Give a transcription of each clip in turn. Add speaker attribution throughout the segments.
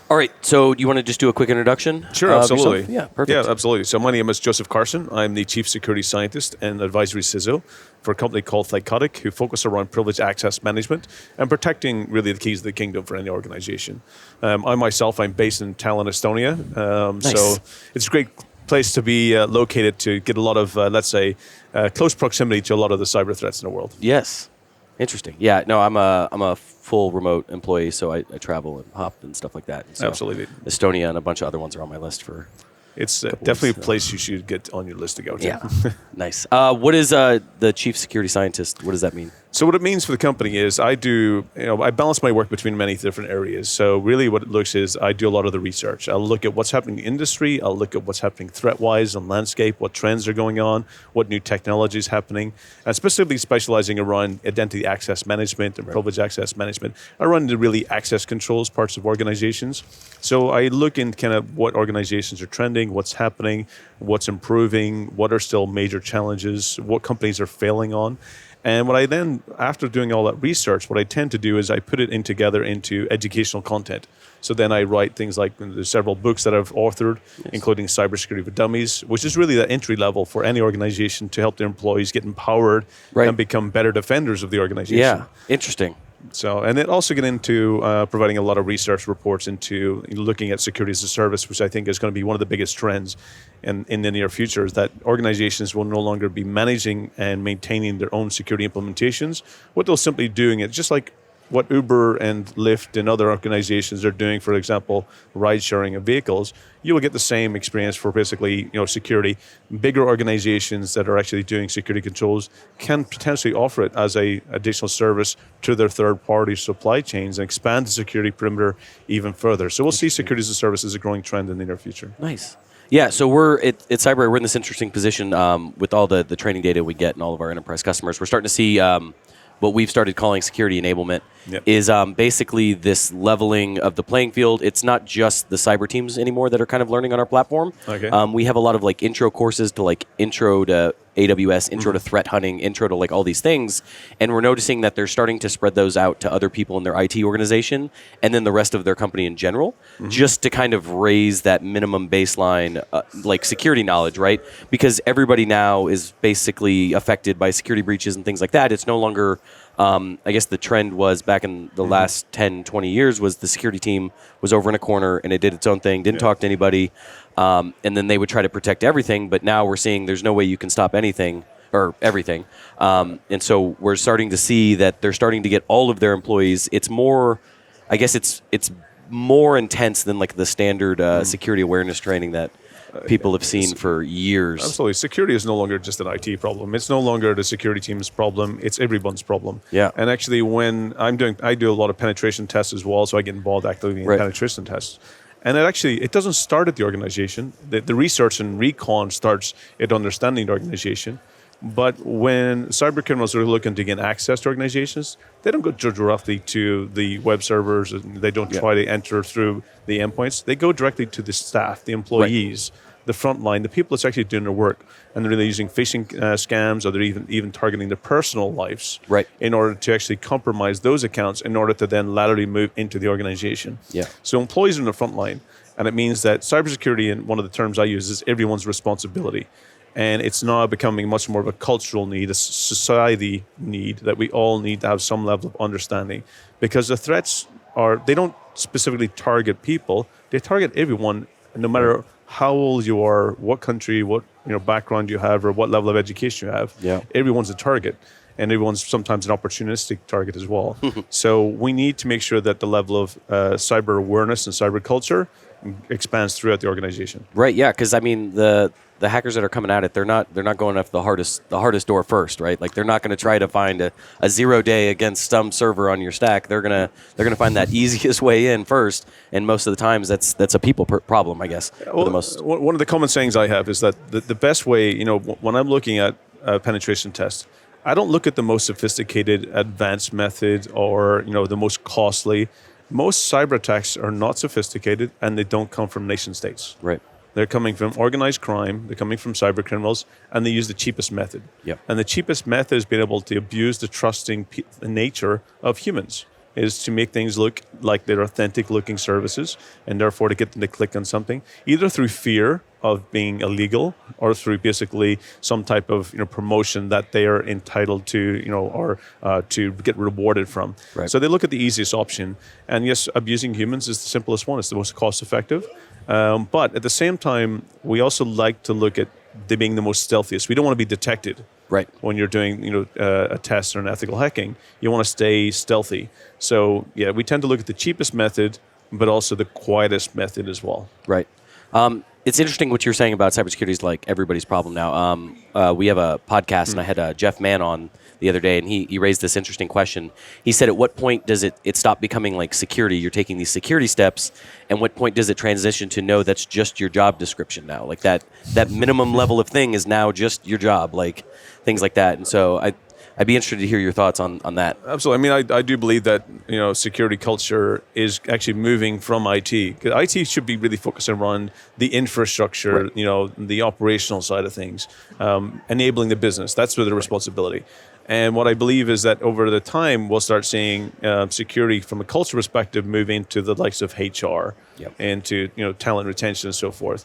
Speaker 1: All right, so do you want to just do a quick introduction?
Speaker 2: Sure,
Speaker 1: of
Speaker 2: absolutely.
Speaker 1: yourself? Yeah, perfect.
Speaker 2: Yeah, absolutely. So my name is Joseph Carson. I'm the Chief Security Scientist and Advisory CISO for a company called Thycotic, who focus around privileged access management and protecting really the keys of the kingdom for any organization. I'm based in Tallinn, Estonia.
Speaker 1: Nice.
Speaker 2: So it's a great place to be located to get a lot of, close proximity to a lot of the cyber threats in the world.
Speaker 1: Yes. Interesting. Yeah, no, I'm a full remote employee, so I travel and hop and stuff like that. And so
Speaker 2: Absolutely.
Speaker 1: Estonia and a bunch of other ones are on my list for.
Speaker 2: It's definitely a place you should get on your list to go to.
Speaker 1: Yeah. Nice. What is the Chief Security Scientist? What does that mean?
Speaker 2: So what it means for the company is I balance my work between many different areas. So really what it looks is I do a lot of the research. I'll look at what's happening in the industry. I'll look at what's happening threat-wise on landscape, what trends are going on, what new technology is happening, and specifically specializing around identity access management and privilege access management. I run the really access controls parts of organizations. So I look in kind of what organizations are trending, what's happening, what's improving, what are still major challenges, what companies are failing on. And what I then, after doing all that research, what I tend to do is I put it together into educational content. So then I write things like there's several books that I've authored, including Cybersecurity for Dummies, which is really the entry level for any organization to help their employees get empowered and become better defenders of the organization.
Speaker 1: Yeah, interesting.
Speaker 2: So, and it also get into providing a lot of research reports into looking at security as a service, which I think is going to be one of the biggest trends in the near future, is that organizations will no longer be managing and maintaining their own security implementations. What they'll simply doing is just like what Uber and Lyft and other organizations are doing, for example, ride sharing of vehicles, you will get the same experience for basically, security. Bigger organizations that are actually doing security controls can potentially offer it as a additional service to their third-party supply chains and expand the security perimeter even further. So we'll see security as a service as a growing trend in the near future.
Speaker 1: Nice. Yeah, so we're at Cybrary, we're in this interesting position with all the training data we get and all of our enterprise customers. We're starting to see what we've started calling security enablement is basically this leveling of the playing field. It's not just the cyber teams anymore that are kind of learning on our platform.
Speaker 2: Okay.
Speaker 1: We have a lot of like intro courses to like intro to AWS, intro to threat hunting, intro to like all these things. And we're noticing that they're starting to spread those out to other people in their IT organization and then the rest of their company in general, just to kind of raise that minimum baseline like security knowledge, right? Because everybody now is basically affected by security breaches and things like that. It's no longer, I guess the trend was back in the last 10, 20 years was the security team was over in a corner and it did its own thing, didn't talk to anybody. And then they would try to protect everything, but now we're seeing there's no way you can stop anything or everything. And so we're starting to see that they're starting to get all of their employees. It's more, I guess it's more intense than like the standard security awareness training that people have seen for years.
Speaker 2: Absolutely. Security is no longer just an IT problem. It's no longer the security team's problem. It's everyone's problem.
Speaker 1: Yeah.
Speaker 2: And actually when I do a lot of penetration tests as well, so I get involved actively in penetration tests. And it doesn't start at the organization. The research and recon starts at understanding the organization. But when cyber criminals are looking to gain access to organizations, they don't go directly to the web servers. And they don't try to enter through the endpoints. They go directly to the staff, the employees, the front line, the people that's actually doing their work. And they're using phishing scams, or they're even targeting their personal lives in order to actually compromise those accounts in order to then laterally move into the organization. Yeah. So employees are in the front line. And it means that cybersecurity, and one of the terms I use, is everyone's responsibility. And it's now becoming much more of a cultural need, a society need, that we all need to have some level of understanding. Because the threats they don't specifically target people, they target everyone, no matter how old you are, what country, what background you have, or what level of education you have. Yeah. Everyone's a target. And everyone's sometimes an opportunistic target as well. So we need to make sure that the level of cyber awareness and cyber culture expands throughout the organization.
Speaker 1: Right, yeah, because I mean the hackers that are coming at it, they're not going after the hardest door first, right? Like they're not going to try to find a 0 day against some server on your stack. They're gonna find that easiest way in first, and most of the times that's a people problem, I guess.
Speaker 2: Well,
Speaker 1: for the most.
Speaker 2: One of the common sayings I have is that the best way, when I'm looking at a penetration test, I don't look at the most sophisticated, advanced method or the most costly. Most cyber attacks are not sophisticated, and they don't come from nation states.
Speaker 1: Right.
Speaker 2: They're coming from organized crime. They're coming from cyber criminals, and they use the cheapest method. Yep. And the cheapest method is being able to abuse the trusting nature of humans. is to make things look like they're authentic looking services, and therefore to get them to click on something, either through fear of being illegal or through basically some type of promotion that they are entitled to, or to get rewarded from.
Speaker 1: Right.
Speaker 2: So they look at the easiest option. And yes, abusing humans is the simplest one. It's the most cost effective. But at the same time, we also like to look at being the most stealthiest. We don't want to be detected.
Speaker 1: Right.
Speaker 2: When you're doing a test or an ethical hacking, you want to stay stealthy. So yeah, we tend to look at the cheapest method, but also the quietest method as well.
Speaker 1: Right. It's interesting what you're saying about cybersecurity is like everybody's problem now. We have a podcast, and I had Jeff Mann on the other day, and he raised this interesting question. He said, at what point does it stop becoming like security? You're taking these security steps, and what point does it transition to no, that's just your job description now? Like that minimum level of thing is now just your job, like things like that. And so I'd be interested to hear your thoughts on that.
Speaker 2: Absolutely. I mean, I do believe that security culture is actually moving from IT. 'Cause IT should be really focused around the infrastructure,
Speaker 1: Right.
Speaker 2: The operational side of things, enabling the business. That's where the responsibility. And what I believe is that over the time, we'll start seeing security from a culture perspective move into the likes of HR,
Speaker 1: Yep.
Speaker 2: and to talent retention and so forth,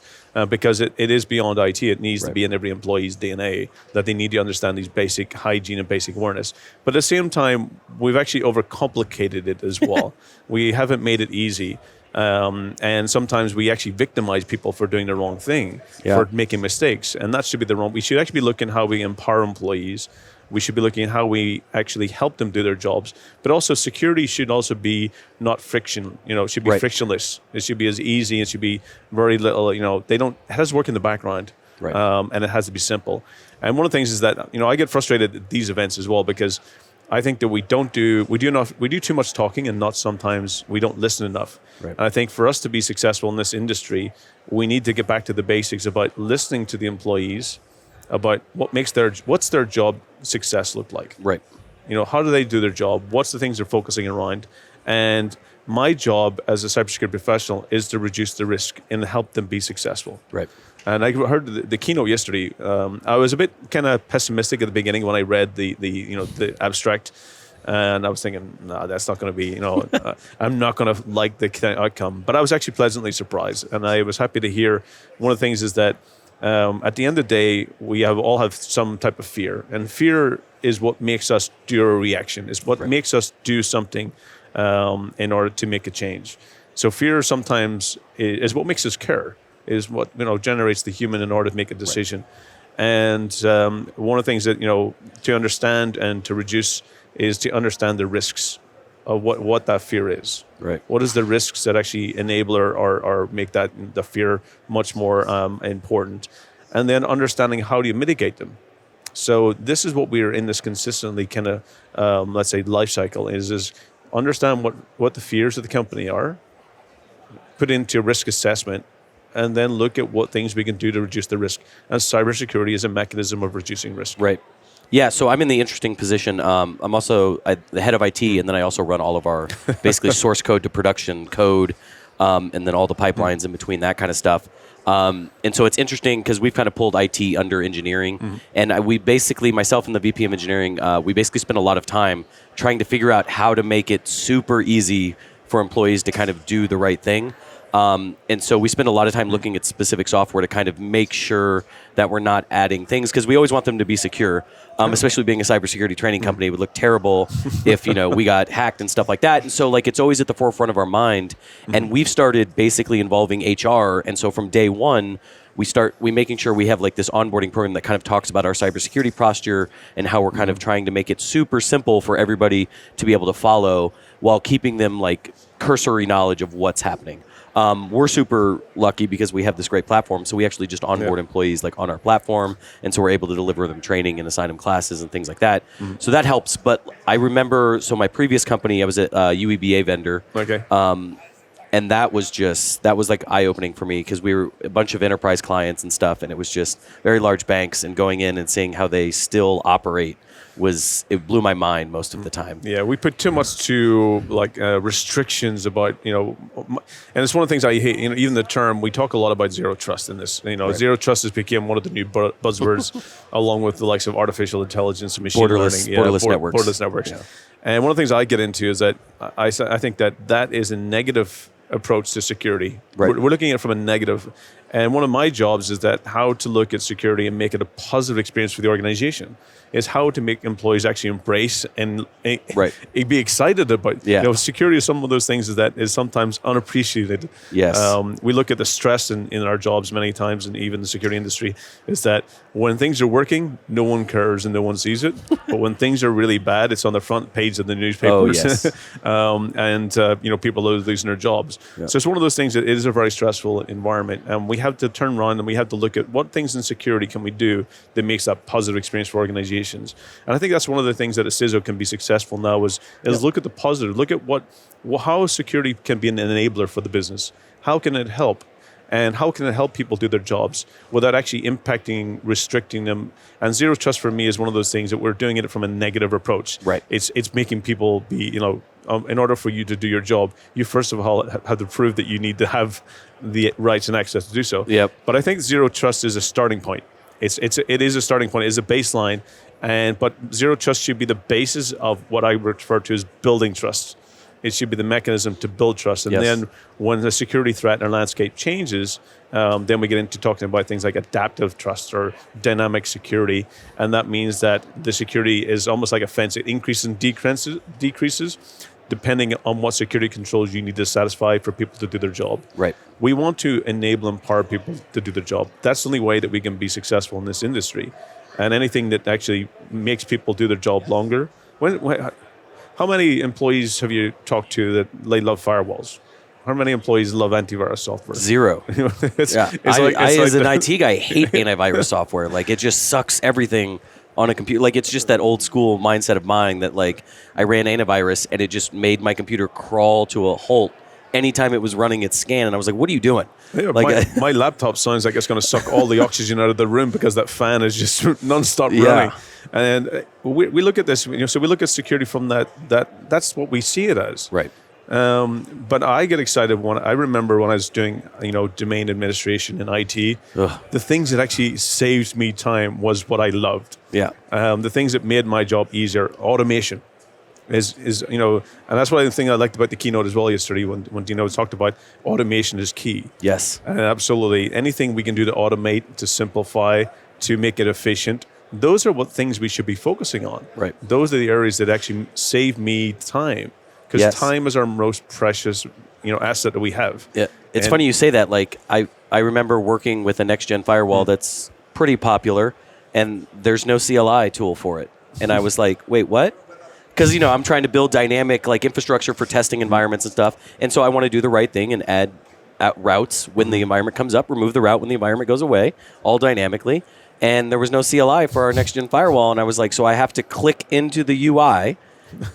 Speaker 2: because it is beyond IT. It needs to
Speaker 1: Right.
Speaker 2: be in every employee's DNA, that they need to understand these basic hygiene and basic awareness. But at the same time, we've actually overcomplicated it as well. We haven't made it easy. And sometimes we actually victimize people for doing the wrong thing, for making mistakes. And that should be the wrong. We should actually be looking how we empower employees. We should be looking at how we actually help them do their jobs. But also security should also be not friction. It should be
Speaker 1: Right.
Speaker 2: frictionless. It should be as easy. It should be very little. It has to work in the background.
Speaker 1: Right.
Speaker 2: And it has to be simple. And one of the things is that I get frustrated at these events as well, because I think that we do too much talking, and not sometimes we don't listen enough.
Speaker 1: Right.
Speaker 2: And I think for us to be successful in this industry, we need to get back to the basics about listening to the employees, about what's their job success look like.
Speaker 1: Right.
Speaker 2: How do they do their job? What's the things they're focusing around? And my job as a cybersecurity professional is to reduce the risk and help them be successful.
Speaker 1: Right.
Speaker 2: And I heard the keynote yesterday. I was a bit kind of pessimistic at the beginning when I read the abstract, and I was thinking, no, that's not going to be, I'm not going to like the kind of outcome. But I was actually pleasantly surprised, and I was happy to hear. One of the things is that at the end of the day, we all have some type of fear, and fear is what makes us do a reaction. Is what makes us do something in order to make a change. So fear sometimes is what makes us care. Is what generates the human in order to make a decision. Right. And one of the things that to understand and to reduce is to understand the risks of what that fear is.
Speaker 1: Right.
Speaker 2: What is the risks that actually enable or make that the fear much more important, and then understanding how do you mitigate them. So this is what we are in this consistently kind of let's say life cycle is understand what the fears of the company are, put into a risk assessment, and then look at what things we can do to reduce the risk. And cybersecurity is a mechanism of reducing risk.
Speaker 1: Right. Yeah, so I'm in the interesting position. I'm also the head of IT, and then I also run all of our basically source code to production code, and then all the pipelines in between, that kind of stuff. And so it's interesting because we've kind of pulled IT under engineering, and we basically, myself and the VP of engineering, we basically spend a lot of time trying to figure out how to make it super easy for employees to kind of do the right thing. And so we spend a lot of time looking at specific software to kind of make sure that we're not adding things, because we always want them to be secure, especially being a cybersecurity training company. It would look terrible if we got hacked and stuff like that. And so it's always at the forefront of our mind. And we've started basically involving HR. And so from day one, we making sure we have this onboarding program that kind of talks about our cybersecurity posture and how we're kind of trying to make it super simple for everybody to be able to follow, while keeping them cursory knowledge of what's happening. We're super lucky because we have this great platform, so we actually just onboard employees on our platform, and so we're able to deliver them training and assign them classes and things like that. So that helps. But I remember, my previous company, I was at a UEBA vendor.
Speaker 2: Okay.
Speaker 1: And that was like eye-opening for me, because we were a bunch of enterprise clients and stuff, and it was just very large banks, and going in and seeing how they still operate it blew my mind most of the time.
Speaker 2: Yeah, we put too much to restrictions about, and it's one of the things I hate. Even the term, we talk a lot about zero trust in this.
Speaker 1: Right.
Speaker 2: Zero trust has become one of the new buzzwords, along with the likes of artificial intelligence and machine learning,
Speaker 1: borderless networks.
Speaker 2: Borderless networks.
Speaker 1: Yeah.
Speaker 2: And one of the things I get into is that I think that is a negative approach to security.
Speaker 1: Right.
Speaker 2: We're looking at it from a negative. And one of my jobs is that how to look at security and make it a positive experience for the organization is how to make employees actually embrace and be excited about. Security is some of those things that is sometimes unappreciated.
Speaker 1: Yes.
Speaker 2: We look at the stress in our jobs many times, and even the security industry, is that when things are working, no one cares and no one sees it. But when things are really bad, it's on the front page of the newspapers.
Speaker 1: Oh, yes.
Speaker 2: People are losing their jobs. Yeah. So it's one of those things that it is a very stressful environment. And we have to turn around and we have to look at what things in security can we do that makes that positive experience for organizations. And I think that's one of the things that a CISO can be successful now is look at the positive, look at how security can be an enabler for the business. How can it help? And how can it help people do their jobs without actually impacting, restricting them? And zero trust for me is one of those things that we're doing it from a negative approach.
Speaker 1: Right.
Speaker 2: It's making people be, in order for you to do your job, you first of all have to prove that you need to have the rights and access to do so.
Speaker 1: Yep.
Speaker 2: But I think zero trust is a starting point. It is a starting point. It is a baseline. But zero trust should be the basis of what I refer to as building trust. It should be the mechanism to build trust. And then when the security threat in our landscape changes, then we get into talking about things like adaptive trust or dynamic security. And that means that the security is almost like a fence. It increases and decreases depending on what security controls you need to satisfy for people to do their job.
Speaker 1: Right.
Speaker 2: We want to enable and empower people to do their job. That's the only way that we can be successful in this industry. And anything that actually makes people do their job longer. How many employees have you talked to that they love firewalls? How many employees love antivirus software?
Speaker 1: Zero. As an IT guy, hate antivirus software. Like, it just sucks everything on a computer. Like, it's just that old school mindset of mine that, like, I ran antivirus and it just made my computer crawl to a halt anytime it was running its scan. And I was like, what are you doing?
Speaker 2: Yeah, like, my laptop sounds like it's going to suck all the oxygen out of the room because that fan is just non-stop running. And we look at this, so we look at security from that's what we see it as.
Speaker 1: Right.
Speaker 2: But I get excited when I remember when I was doing, domain administration in IT, the things that actually saved me time was what I loved.
Speaker 1: Yeah.
Speaker 2: The things that made my job easier, automation. Is and that's one thing I liked about the keynote as well yesterday when Dino talked about automation is key.
Speaker 1: Yes.
Speaker 2: Absolutely. Anything we can do to automate, to simplify, to make it efficient, those are what things we should be focusing on.
Speaker 1: Right.
Speaker 2: Those are the areas that actually save me time. Because time is our most precious, asset that we have.
Speaker 1: Yeah. It's funny you say that. Like, I remember working with a next-gen firewall that's pretty popular, and there's no CLI tool for it. And I was like, wait, what? Because, I'm trying to build dynamic infrastructure for testing environments and stuff. And so I want to do the right thing and add routes when the environment comes up, remove the route when the environment goes away, all dynamically. And there was no CLI for our next-gen firewall. And I was like, so I have to click into the UI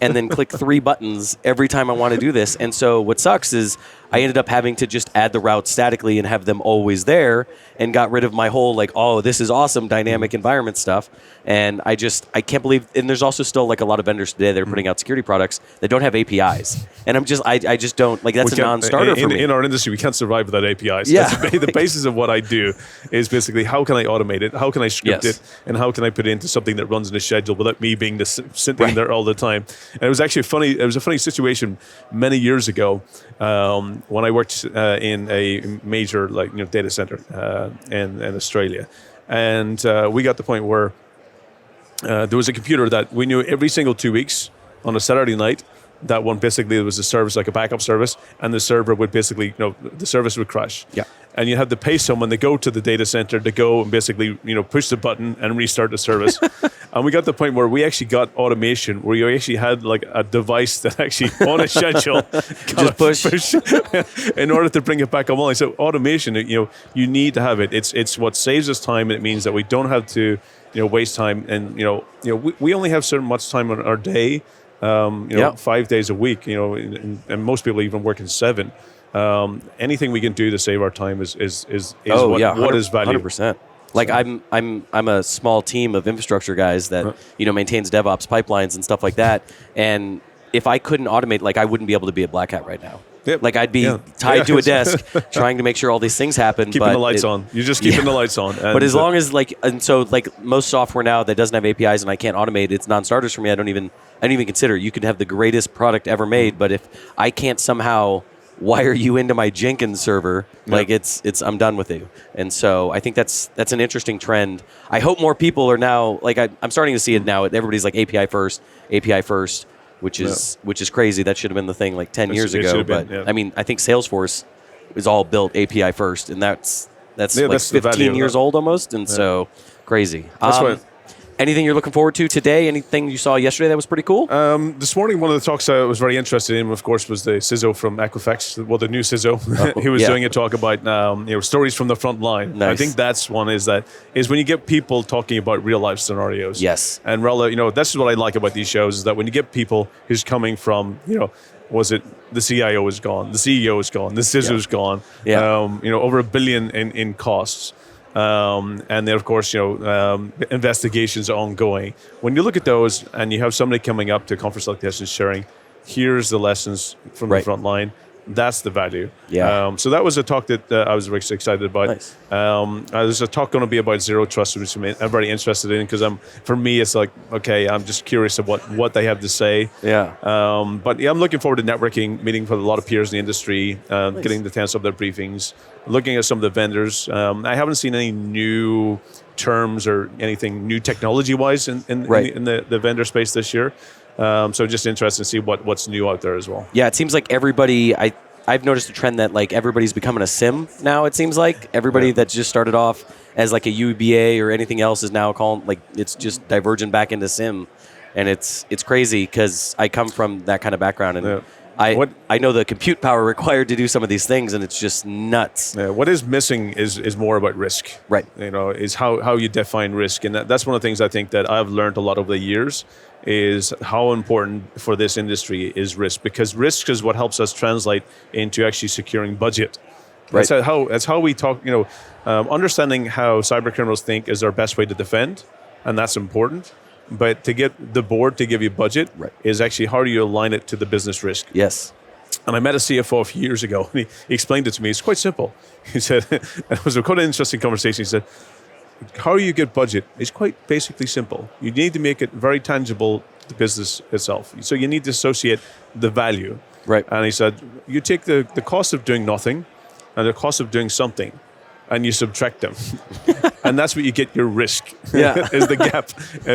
Speaker 1: and then click 3 buttons every time I want to do this. And so what sucks is I ended up having to just add the routes statically and have them always there, and got rid of my whole this is awesome dynamic environment stuff. And I can't believe, and there's also still a lot of vendors today that are putting out security products that don't have APIs. And I just don't, that's a non-starter for me.
Speaker 2: In our industry, we can't survive without APIs.
Speaker 1: Yeah.
Speaker 2: The basis of what I do is basically how can I automate it, how can I script it, and how can I put it into something that runs in a schedule without me being sitting there all the time. And it was actually a funny situation many years ago when I worked in a major data center in Australia. And we got to the point where there was a computer that we knew every single 2 weeks on a Saturday night, that one basically was a service, like a backup service, and the server would basically, the service would crash.
Speaker 1: Yeah.
Speaker 2: And you have to pay someone to go to the data center to go and basically, push the button and restart the service. And we got to the point where we actually got automation, where you actually had a device that actually on a schedule
Speaker 1: just push
Speaker 2: in order to bring it back online. So automation, you need to have it. It's what saves us time, and it means that we don't have to, waste time. And we only have so much time on our day. 5 days a week, and most people even work in 7. Anything we can do to save our time is
Speaker 1: Oh
Speaker 2: what,
Speaker 1: yeah,
Speaker 2: what is value.
Speaker 1: 100%. Like I'm a small team of infrastructure guys that maintains DevOps pipelines and stuff like that. And if I couldn't automate, like I wouldn't be able to be a BlackHat right now.
Speaker 2: Yep.
Speaker 1: Like I'd be tied to a desk trying to make sure all these things happen.
Speaker 2: Keeping the lights on. You're just keeping the lights on.
Speaker 1: But as long as most software now that doesn't have APIs and I can't automate, it's non-starters for me. I don't even consider it. You could have the greatest product ever made, but if I can't somehow wire you into my Jenkins server, like it's I'm done with you. And so I think that's an interesting trend. I hope more people are now like I'm starting to see it now. Everybody's like API first, which is crazy. That should have been the thing like 10 years ago. But I mean, I think Salesforce is all built API first, and that's like 15 years old almost, and so crazy.
Speaker 2: That's right.
Speaker 1: Anything you're looking forward to today? Anything you saw yesterday that was pretty cool?
Speaker 2: This morning, one of the talks I was very interested in, of course, was the CISO from Equifax, well, the new CISO. He was doing a talk about stories from the front line.
Speaker 1: Nice.
Speaker 2: I think that's one is when you get people talking about real life scenarios.
Speaker 1: Yes.
Speaker 2: And this is what I like about these shows is that when you get people who's coming from, was it the CIO is gone, the CEO is gone, the CISO is gone, over $1 billion in costs. And then, of course, investigations are ongoing. When you look at those and you have somebody coming up to a conference like this and sharing, here's the lessons from the front line, that's the value.
Speaker 1: Yeah.
Speaker 2: So that was a talk that I was very excited about.
Speaker 1: Nice.
Speaker 2: There's a talk going to be about zero trust, which I'm very interested in because for me, it's like, okay, I'm just curious of what they have to say.
Speaker 1: Yeah.
Speaker 2: But I'm looking forward to networking, meeting with a lot of peers in the industry, getting the chance of their briefings, looking at some of the vendors. I haven't seen any new terms or anything new technology-wise in the vendor space this year. So just interested to see what's new out there as well.
Speaker 1: Yeah, it seems like everybody. I've noticed a trend that like everybody's becoming a SIM now. It seems like everybody that just started off as like a UBA or anything else is now calling like it's just diverging back into SIM, and it's crazy because I come from that kind of background and. I know the compute power required to do some of these things, and it's just nuts.
Speaker 2: Yeah, what is missing is more about risk.
Speaker 1: Right.
Speaker 2: Is how you define risk. And that's one of the things I think that I've learned a lot over the years is how important for this industry is risk. Because risk is what helps us translate into actually securing budget. Right. That's how we talk, understanding how cyber criminals think is our best way to defend, and that's important. But to get the board to give you budget is actually how do you align it to the business risk?
Speaker 1: Yes.
Speaker 2: And I met a CFO a few years ago, and he explained it to me. It's quite simple. He said, and it was quite an interesting conversation. He said, how do you get budget? It's quite basically simple. You need to make it very tangible to the business itself. So you need to associate the value.
Speaker 1: Right.
Speaker 2: And he said, you take the cost of doing nothing and the cost of doing something, and you subtract them. And that's what you get your risk, is the gap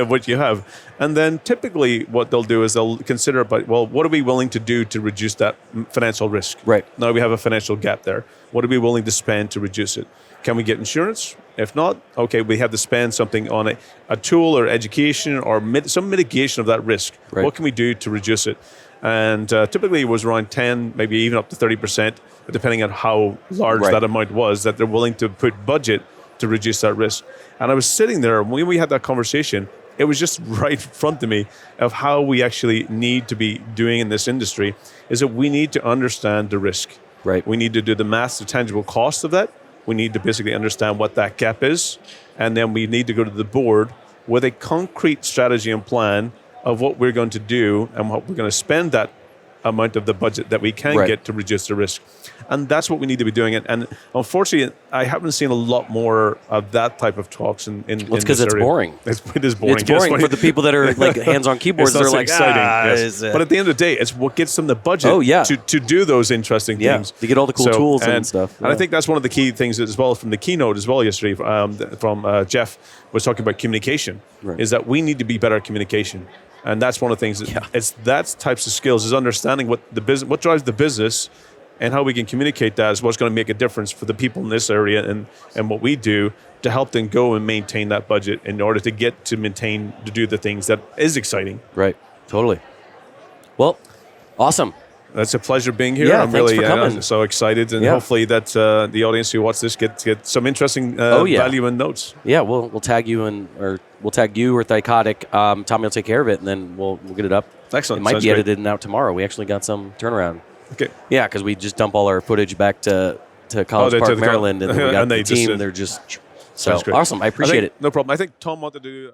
Speaker 2: what you have. And then typically what they'll do is they'll consider, what are we willing to do to reduce that financial risk?
Speaker 1: Right.
Speaker 2: Now we have a financial gap there. What are we willing to spend to reduce it? Can we get insurance? If not, okay, we have to spend something on a tool or education or some mitigation of that risk. Right. What can we do to reduce it? And typically it was around 10, maybe even up to 30%, depending on how large that amount was, that they're willing to put budget to reduce that risk. And I was sitting there, when we had that conversation, it was just right in front of me of how we actually need to be doing in this industry, is that we need to understand the risk.
Speaker 1: Right.
Speaker 2: We need to do the math, the tangible cost of that. We need to basically understand what that gap is. And then we need to go to the board with a concrete strategy and plan of what we're going to do and what we're going to spend that amount of the budget that we can get to reduce the risk. And that's what we need to be doing. And unfortunately, I haven't seen a lot more of that type of talks in
Speaker 1: it's because it's boring.
Speaker 2: It is boring.
Speaker 1: It's boring for the people that are like hands on keyboards. They're like,
Speaker 2: exciting. But at the end of the day, it's what gets them the budget to do those interesting things.
Speaker 1: To get all the cool tools and stuff.
Speaker 2: And I think that's one of the key things as well from the keynote as well yesterday from Jeff was talking about communication, is that we need to be better at communication. And that's one of the things. That types of skills is understanding what drives the business, and how we can communicate that is what's going to make a difference for the people in this area and what we do to help them go and maintain that budget in order to do the things that is exciting.
Speaker 1: Right. Totally. Well, awesome.
Speaker 2: It's a pleasure being here.
Speaker 1: Yeah,
Speaker 2: I'm
Speaker 1: thanks
Speaker 2: really
Speaker 1: for coming.
Speaker 2: So excited, and hopefully that the audience who watch this get some interesting value and notes.
Speaker 1: Yeah, we'll tag you or Thycotic. Tommy will take care of it, and then we'll get it up.
Speaker 2: Excellent.
Speaker 1: It might be edited and out tomorrow. We actually got some turnaround.
Speaker 2: Okay.
Speaker 1: Yeah, because we just dump all our footage back to College Park, Maryland, and then we got
Speaker 2: and
Speaker 1: the
Speaker 2: they
Speaker 1: team.
Speaker 2: just,
Speaker 1: They're just so
Speaker 2: Sounds great.
Speaker 1: awesome. I appreciate it.
Speaker 2: No problem. I think Tom wanted to do.